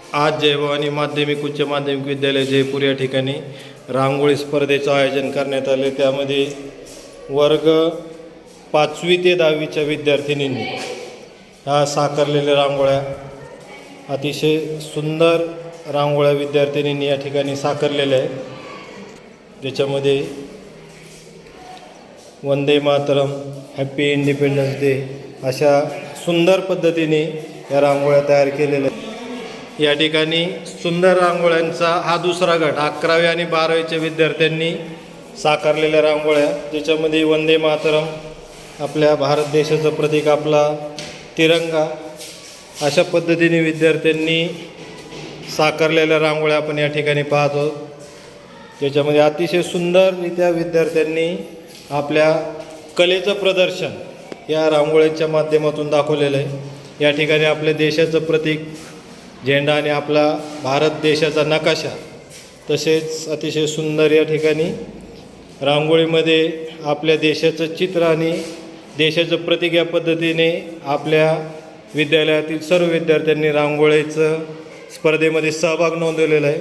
आज जय भवानी माध्यमिक उच्च माध्यमिक विद्यालय जयपूर या ठिकाणी रांगोळी स्पर्धेचं आयोजन करण्यात आले। त्यामध्ये वर्ग 5वी ते 10वीच्या विद्यार्थिनींनी ह्या साकारलेल्या रांगोळ्या, अतिशय सुंदर रांगोळ्या विद्यार्थिनींनी या ठिकाणी साकारलेल्या आहेत। ज्याच्यामध्ये Vande Mataram, happy independence day अशा सुंदर पद्धतीने या रांगोळ्या तयार केलेल्या आहेत। या ठिकाणी सुंदर रांगोळ्यांचा हा दुसरा गट 11वी आणि 12वीच्या विद्यार्थ्यांनी साकारलेल्या रांगोळ्या, ज्याच्यामध्ये वंदे मातरम, आपल्या भारत देशाचं प्रतीक आपला तिरंगा, अशा पद्धतीने विद्यार्थ्यांनी साकारलेल्या रांगोळ्या आपण या ठिकाणी पाहतो। ज्याच्यामध्ये अतिशय सुंदररित्या विद्यार्थ्यांनी आपल्या कलेचं प्रदर्शन या रांगोळ्यांच्या माध्यमातून दाखवलेलं आहे। या ठिकाणी आपल्या देशाचं प्रतीक झेंडा आणि आपला भारत देशाचा नकाशा, तसेच अतिशय सुंदर या ठिकाणी रांगोळीमध्ये आपल्या देशाचं चित्र आणि देशाचं प्रतीक या पद्धतीने आपल्या विद्यालयातील सर्व विद्यार्थ्यांनी रांगोळीचं स्पर्धेमध्ये सहभाग नोंदवलेला आहे।